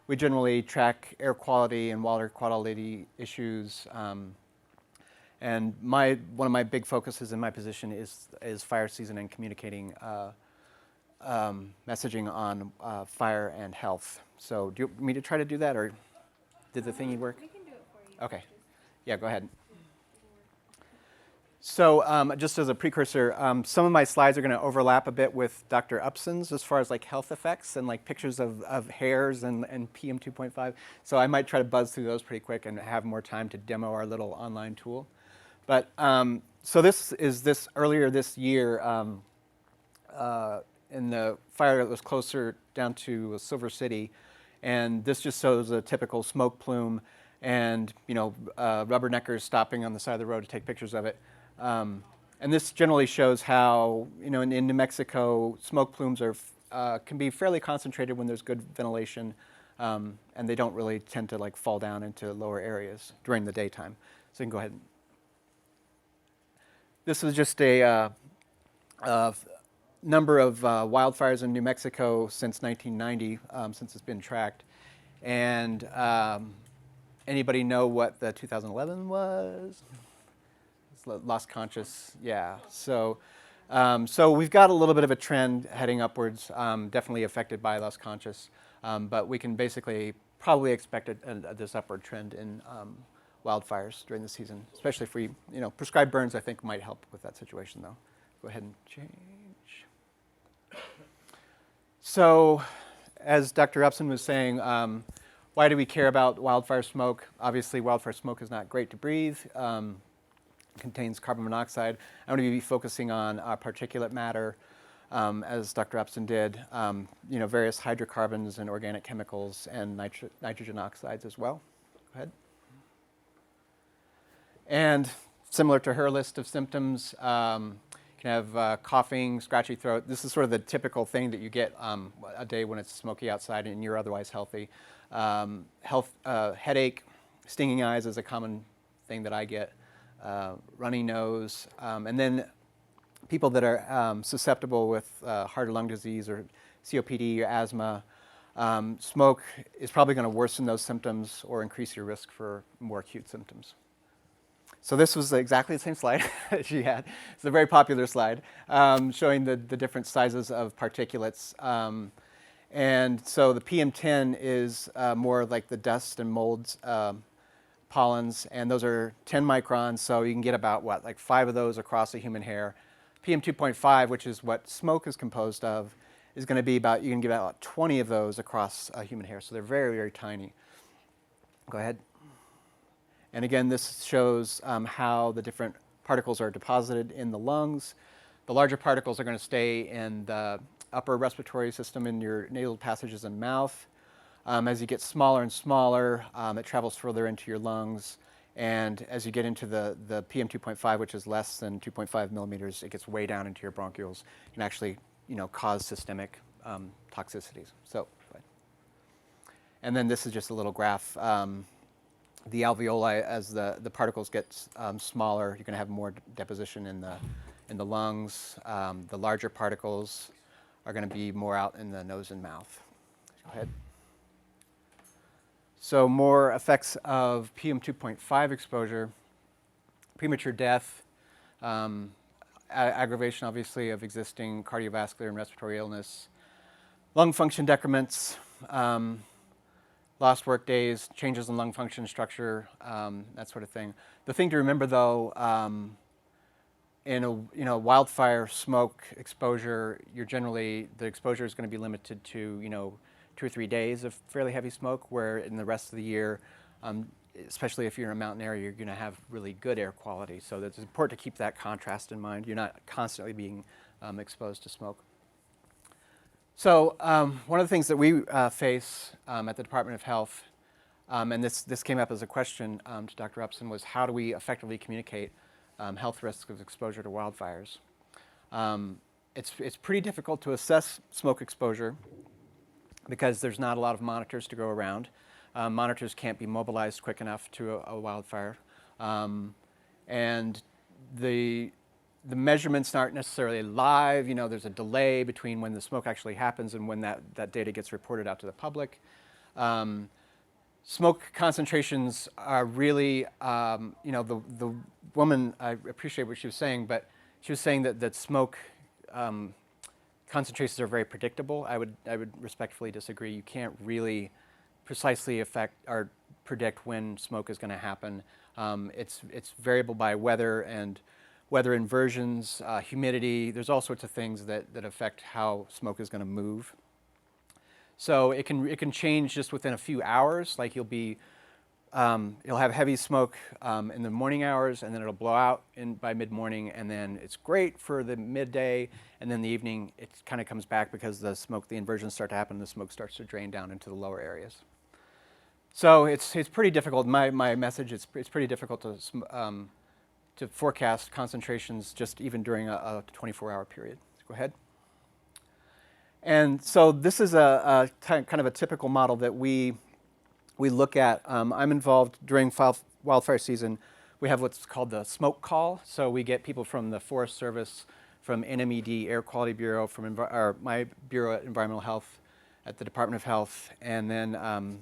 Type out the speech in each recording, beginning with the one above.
we generally track air quality and water quality issues. And one of my big focuses in my position is fire season and communicating messaging on fire and health. So do you want me to try to do that, or did the thingy work? We can do it for you. Okay. Yeah, go ahead. So just as a precursor, some of my slides are going to overlap a bit with Dr. Upson's as far as like health effects and like pictures of hairs and PM2.5. So I might try to buzz through those pretty quick and have more time to demo our little online tool. But so this is earlier this year in the fire that was closer down to Silver City, and this just shows a typical smoke plume, and rubberneckers stopping on the side of the road to take pictures of it. And this generally shows how in New Mexico smoke plumes can be fairly concentrated when there's good ventilation, and they don't really tend to like fall down into lower areas during the daytime. So you can go ahead. This is just a number of wildfires in New Mexico since 1990, since it's been tracked. And anybody know what the 2011 was? It's lost conscious, yeah. So we've got a little bit of a trend heading upwards, definitely affected by lost conscious, but we can basically probably expect this upward trend in wildfires during the season, especially if we, prescribed burns, I think might help with that situation though. Go ahead and change. So, as Dr. Upson was saying, why do we care about wildfire smoke? Obviously, wildfire smoke is not great to breathe. Contains carbon monoxide. I'm going to be focusing on particulate matter, as Dr. Upson did, various hydrocarbons and organic chemicals and nitrogen oxides as well. Go ahead. And similar to her list of symptoms, you can have coughing, scratchy throat. This is sort of the typical thing that you get a day when it's smoky outside and you're otherwise healthy. Headache, stinging eyes is a common thing that I get. Runny nose, and then people that are susceptible with heart or lung disease or COPD or asthma, smoke is probably going to worsen those symptoms or increase your risk for more acute symptoms. So this was exactly the same slide that she had. It's a very popular slide showing the different sizes of particulates. And so the PM10 is more like the dust and molds pollens, and those are 10 microns, so you can get about, like 5 of those across a human hair. PM2.5, which is what smoke is composed of, is going to be about, you can get about 20 of those across a human hair, so they're very, very tiny. Go ahead. And again, this shows how the different particles are deposited in the lungs. The larger particles are going to stay in the upper respiratory system in your nasal passages and mouth. As you get smaller and smaller, it travels further into your lungs. And as you get into the PM2.5, which is less than 2.5 millimeters, it gets way down into your bronchioles and actually cause systemic toxicities. So, and then this is just a little graph. The alveoli, as the particles get smaller, you're going to have more deposition in the lungs. The larger particles are going to be more out in the nose and mouth. Go ahead. So more effects of PM2.5 exposure: premature death, aggravation, obviously, of existing cardiovascular and respiratory illness, lung function decrements, lost work days, changes in lung function structure, that sort of thing. The thing to remember, though, in a wildfire smoke exposure, the exposure is going to be limited to 2 or 3 days of fairly heavy smoke, where in the rest of the year, especially if you're in a mountain area, you're going to have really good air quality. So it's important to keep that contrast in mind. You're not constantly being exposed to smoke. So one of the things that we face at the Department of Health, and this came up as a question to Dr. Upson, was how do we effectively communicate health risks of exposure to wildfires? It's pretty difficult to assess smoke exposure because there's not a lot of monitors to go around. Monitors can't be mobilized quick enough to a wildfire. And the measurements aren't necessarily live. There's a delay between when the smoke actually happens and when that data gets reported out to the public. Smoke concentrations are really, the woman, I appreciate what she was saying, but she was saying that smoke concentrations are very predictable. I would respectfully disagree. You can't really precisely affect or predict when smoke is going to happen. It's variable by weather and weather inversions, humidity. There's all sorts of things that affect how smoke is going to move. So it can change just within a few hours. Like you'll have heavy smoke in the morning hours, and then it'll blow out by mid-morning, and then it's great for the midday, and then the evening it kind of comes back because the inversions start to happen, and the smoke starts to drain down into the lower areas. So it's pretty difficult. My message is it's pretty difficult to forecast concentrations just even during a 24-hour period. Go ahead. And so this is a kind of a typical model that we look at. I'm involved during wildfire season. We have what's called the smoke call. So we get people from the Forest Service, from NMED, Air Quality Bureau, from my Bureau at Environmental Health at the Department of Health, and then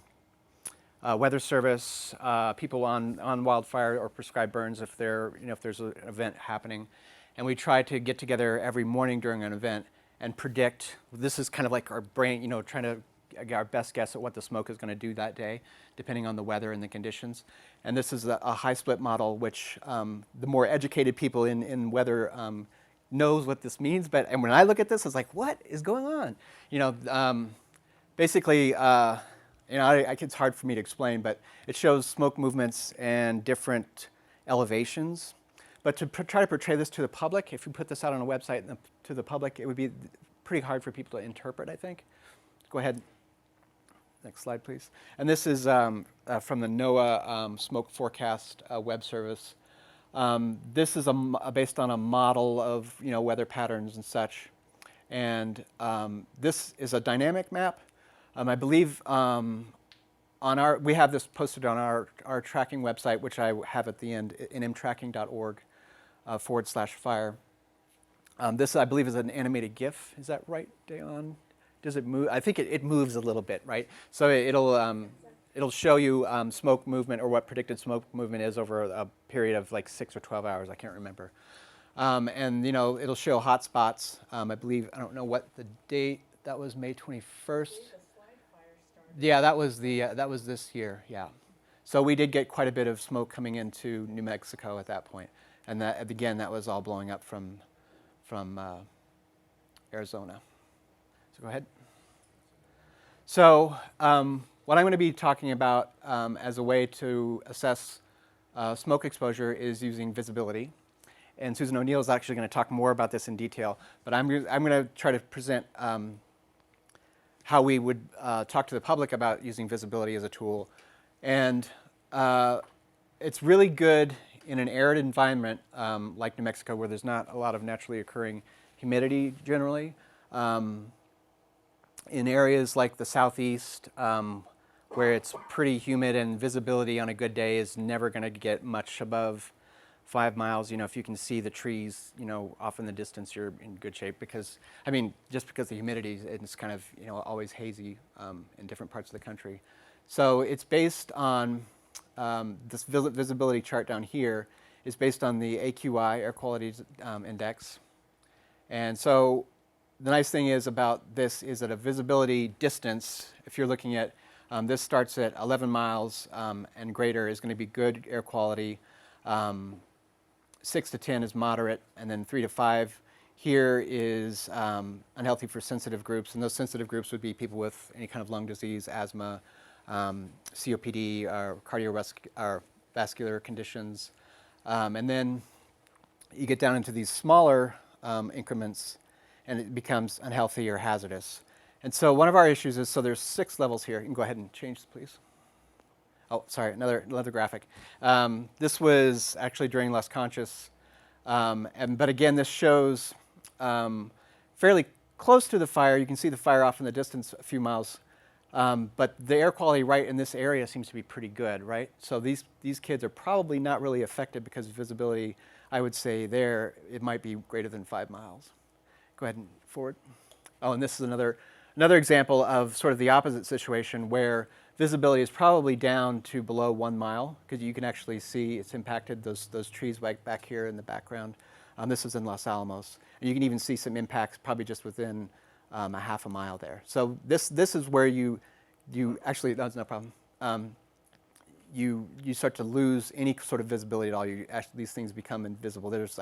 Weather Service, people on wildfire or prescribed burns if there's an event happening. And we try to get together every morning during an event and predict. This is kind of like our brain, trying to get our best guess at what the smoke is going to do that day, depending on the weather and the conditions. And this is a high split model, which the more educated people in weather knows what this means. And when I look at this, it's like, what is going on? Basically, it's hard for me to explain, but it shows smoke movements and different elevations. But to try to portray this to the public, if you put this out on a website to the public, it would be pretty hard for people to interpret, I think. Go ahead. Next slide, please. And this is from the NOAA Smoke Forecast web service. This is based on a model of weather patterns and such. And this is a dynamic map. I believe we have this posted on our tracking website, which I have at the end, nmtracking.org /fire. This, I believe, is an animated GIF. Is that right, Dayon? Does it move? I think it moves a little bit, right? So it'll show you smoke movement, or what predicted smoke movement is over a period of like 6 or 12 hours. I can't remember. And it'll show hot spots. I believe, I don't know what the date. That was May 21st. Yeah, that was this year. Yeah. So we did get quite a bit of smoke coming into New Mexico at that point, and that was all blowing up from Arizona. So go ahead. So what I'm going to be talking about as a way to assess smoke exposure is using visibility. And Susan O'Neill is actually going to talk more about this in detail. But I'm going to try to present how we would talk to the public about using visibility as a tool. And it's really good in an arid environment like New Mexico, where there's not a lot of naturally occurring humidity generally. In areas like the southeast, where it's pretty humid and visibility on a good day is never going to get much above 5 miles. If you can see the trees, off in the distance, you're in good shape. Because, just because the humidity is kind of, always hazy in different parts of the country. So it's based on this visibility chart down here is based on the AQI, Air Quality Index. And so the nice thing is about this is that a visibility distance, if you're looking at, this starts at 11 miles and greater is going to be good air quality. 6 to 10 is moderate, and then 3 to 5 here is unhealthy for sensitive groups. And those sensitive groups would be people with any kind of lung disease, asthma, COPD, or cardiovascular conditions. And then you get down into these smaller increments, and it becomes unhealthy or hazardous. And so one of our issues is, so there's 6 levels here. You can go ahead and change, please. Oh, sorry, another graphic. This was actually during Las Conchas. But again, this shows fairly close to the fire. You can see the fire off in the distance a few miles. But the air quality right in this area seems to be pretty good, right? So these kids are probably not really affected because visibility, I would say there, it might be greater than 5 miles. Go ahead and forward. Oh, and this is another example of sort of the opposite situation where visibility is probably down to below 1 mile, because you can actually see it's impacted those trees back here in the background. This is in Los Alamos. And you can even see some impacts probably just within a half a mile there. So this is where you actually, that's no problem. You start to lose any sort of visibility at all. These things become invisible. There's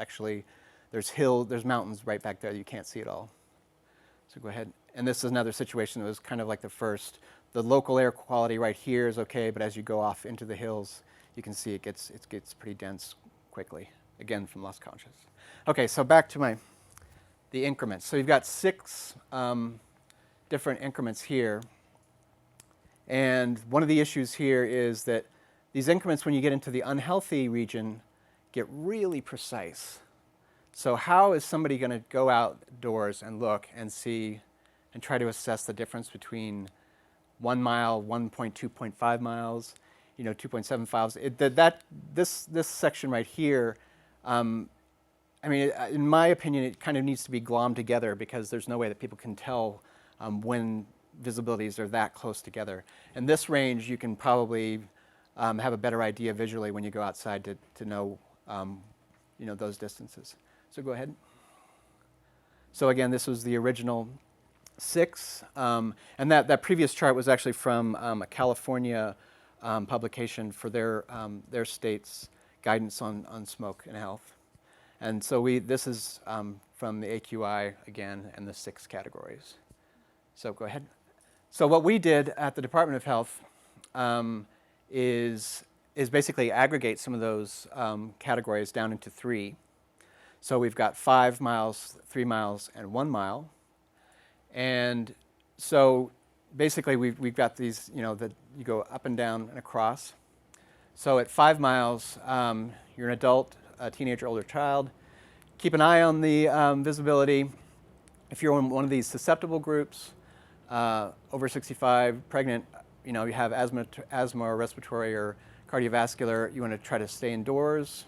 mountains right back there that you can't see at all. So go ahead. And this is another situation that was kind of like the first. The local air quality right here is okay, but as you go off into the hills, you can see it gets pretty dense quickly. Again, from lost consciousness. Okay, so back to the increments. So you've got 6 different increments here. And one of the issues here is that these increments, when you get into the unhealthy region, get really precise. So how is somebody going to go outdoors and look and see and try to assess the difference between 1 mile, 2.5 miles, 2.7 miles? This section right here, I mean, in my opinion, it kind of needs to be glommed together, because there's no way that people can tell when visibilities are that close together. And this range, you can probably have a better idea visually when you go outside to know, those distances. So go ahead. So again, this was the original 6, and that previous chart was actually from a California publication for their state's guidance on smoke and health. And so this is from the AQI again, and the 6 categories. So go ahead. So what we did at the Department of Health is basically aggregate some of those categories down into 3. So we've got 5 miles, 3 miles, and 1 mile. And so basically we've got these, that you go up and down and across. So at 5 miles, you're an adult, a teenager, older child. Keep an eye on the visibility. If you're in one of these susceptible groups, over 65, pregnant, you have asthma or respiratory or cardiovascular, you want to try to stay indoors.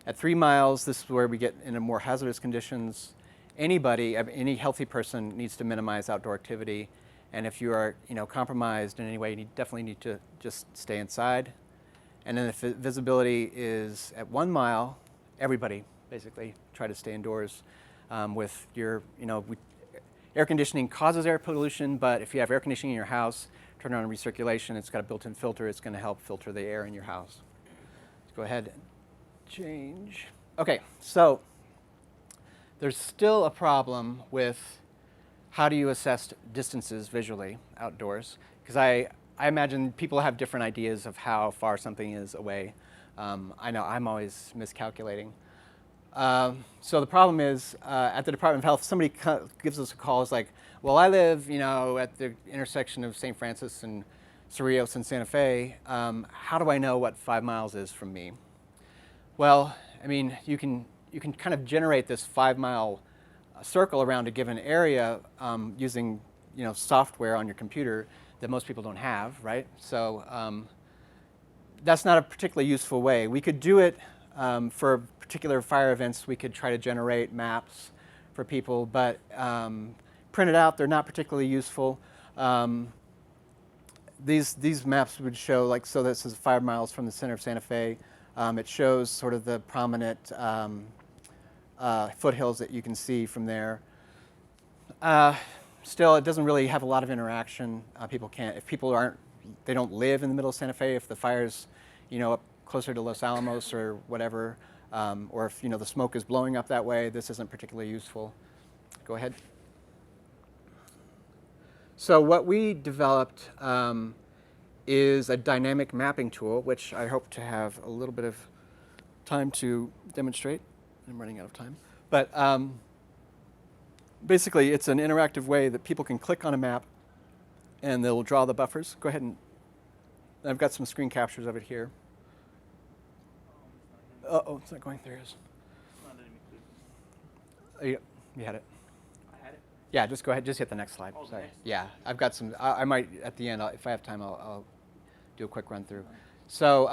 At 3 miles, this is where we get into more hazardous conditions. Any healthy person needs to minimize outdoor activity. And if you are, compromised in any way, you definitely need to just stay inside. And then if visibility is at 1 mile, everybody basically try to stay indoors with your, air conditioning causes air pollution, but if you have air conditioning in your house, turn on recirculation. It's got a built-in filter. It's going to help filter the air in your house. Let's go ahead and change. Okay, so there's still a problem with how do you assess distances visually outdoors, because I imagine people have different ideas of how far something is away. I know I'm always miscalculating. So the problem is, at the Department of Health, somebody gives us a call. It's like, well, I live, at the intersection of St. Francis and Cerrillos and Santa Fe. How do I know what 5 miles is from me? Well, I mean, you can kind of generate this 5 mile circle around a given area using, software on your computer that most people don't have, right? So that's not a particularly useful way. We could do it for particular fire events. We could try to generate maps for people, but printed out, they're not particularly useful. These maps would show, so this is 5 miles from the center of Santa Fe. It shows sort of the prominent foothills that you can see from there. Still, it doesn't really have a lot of interaction. If people they don't live in the middle of Santa Fe, if the fire's, up closer to Los Alamos or whatever, or if, the smoke is blowing up that way, this isn't particularly useful. Go ahead. So what we developed is a dynamic mapping tool, which I hope to have a little bit of time to demonstrate. I'm running out of time. But basically, it's an interactive way that people can click on a map and they'll draw the buffers. Go ahead, and I've got some screen captures of it here. Oh, it's not going through. You had it? I had it? Yeah, just go ahead. Just hit the next slide. Oh, sorry. Next. Yeah, I've got some. I might, at the end, if I have time, I'll do a quick run through. So,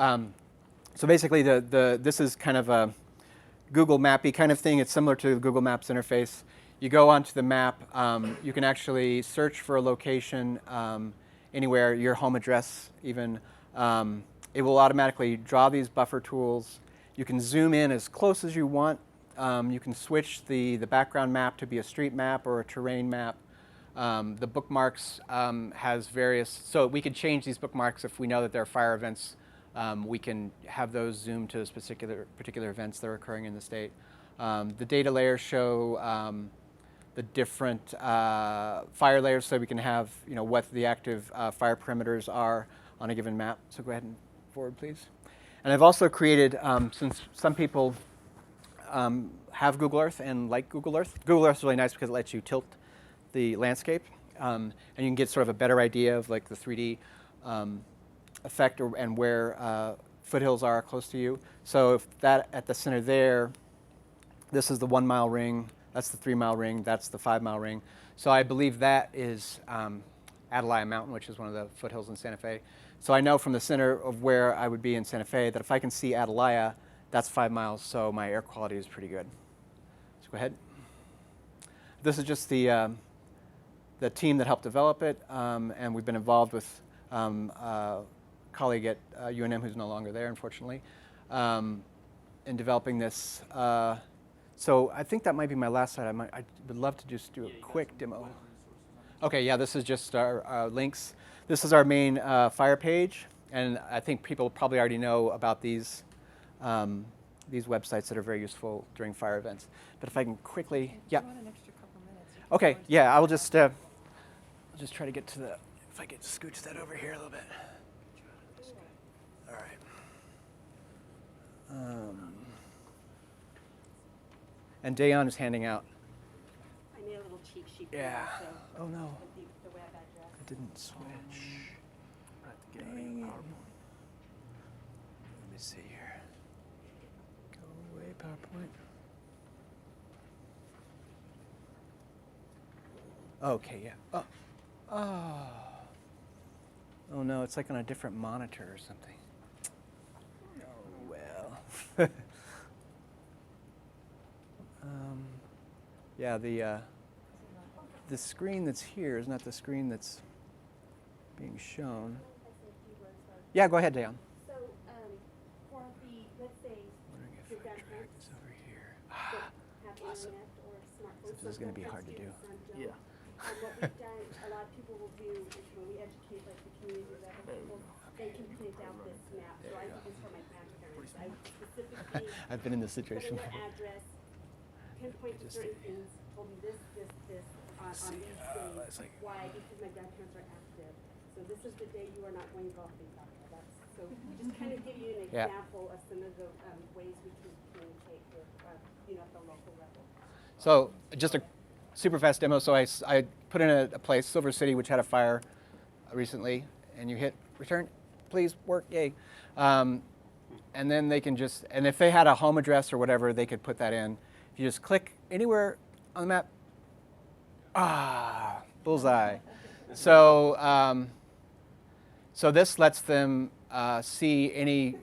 so basically, this is kind of a Google Mappy kind of thing. It's similar to the Google Maps interface. You go onto the map. You can actually search for a location, anywhere, your home address even. It will automatically draw these buffer tools. You can zoom in as close as you want. You can switch the background map to be a street map or a terrain map. The bookmarks has various, so we could change these bookmarks if we know that there are fire events. We can have those zoomed to particular events that are occurring in the state. The data layers show the different fire layers, so we can have what the active fire perimeters are on a given map. So go ahead and forward, please. And I've also created, since some people have Google Earth and like Google Earth. Google Earth is really nice because it lets you tilt the landscape, and you can get sort of a better idea of like the 3D effect and where foothills are close to you. So if that at the center there, this is the 1 mile ring, that's the 3 mile ring, that's the 5 mile ring. So I believe that is Atalaya Mountain, which is one of the foothills in Santa Fe. So I know from the center of where I would be in Santa Fe that if I can see Atalaya, that's 5 miles, so my air quality is pretty good. So go ahead. This is just the team that helped develop it, and we've been involved with a colleague at UNM who's no longer there, unfortunately, in developing this. So I think that might be my last slide. I would love to just do a quick demo. Okay, yeah, this is just our links. This is our main fire page, and I think people probably already know about these websites that are very useful during fire events. But if I can quickly, yeah. If you want an extra couple minutes, Okay, yeah, I'll just try to get to the, if I could scooch that over here a little bit. All right. And Dayon is handing out. I made a little cheat sheet. Yeah. So Oh no. the web address. It didn't switch. Dang it. Let me see here. Go away, PowerPoint. Okay, yeah. Oh no, it's like on a different monitor or something. Oh well. Yeah, the screen that's here is not the screen that's being shown. Yeah, go ahead, Dan. So for the, let's say, Wondering if your I drag grandparents this over here. that have Awesome. internet or smartphones. This is going to be hard to do. Yeah. What we've done, a lot of people will do is when we educate like the community or other people, they can print out this map. So I did this for my grandparents. I specifically I've been in this put situation in their before. address, pinpoint to certain things, told me this on these days. It's like, Why? Because my grandparents are active. So this is the day you are not going golfing. That's so just kind of give you an Yeah. example of some of the ways we can communicate with at the local level. So just a super fast demo. So I put in a place, Silver City, which had a fire recently, and you hit return, please work, yay. And then they can just, and if they had a home address or whatever, they could put that in. If you just click anywhere on the map, bullseye. So, so this lets them see any,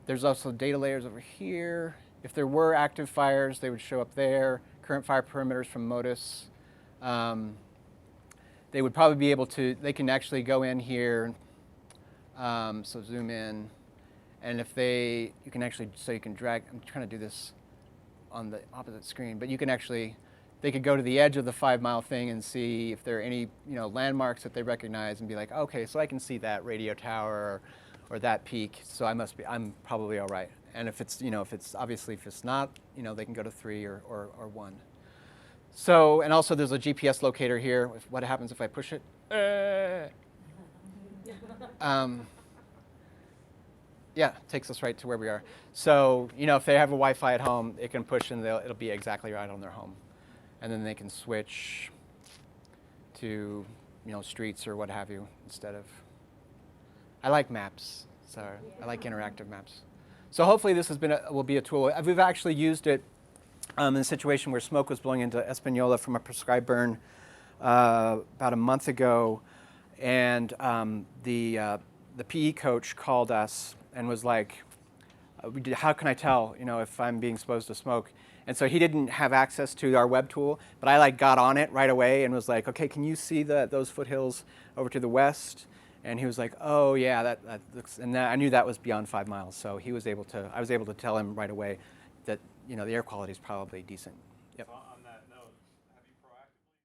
there's also data layers over here. If there were active fires, they would show up there. Current fire perimeters from MODIS. They would probably be able to, they can actually go in here, so zoom in, and if they, you can actually, so you can drag, I'm trying to do this on the opposite screen, but you can actually, they could go to the edge of the 5 mile thing and see if there are any landmarks that they recognize and be like, okay, so I can see that radio tower or that peak, so I'm probably all right. And if it's, if it's not, they can go to 3 or 1. So, and also there's a GPS locator here. What happens if I push it? Yeah, it takes us right to where we are. So, if they have a Wi-Fi at home, it can push and it'll be exactly right on their home. And then they can switch to, streets or what have you instead of. I like maps, so I like interactive maps. So hopefully this will be a tool. We've actually used it in a situation where smoke was blowing into Espanola from a prescribed burn about a month ago, and the PE coach called us and was like, how can I tell, if I'm being exposed to smoke? And so he didn't have access to our web tool, but I like got on it right away and was like, okay, can you see those foothills over to the west? And he was like, oh yeah, that looks, and I knew that was beyond 5 miles. So I was able to tell him right away that, the air quality is probably decent. Yep. So on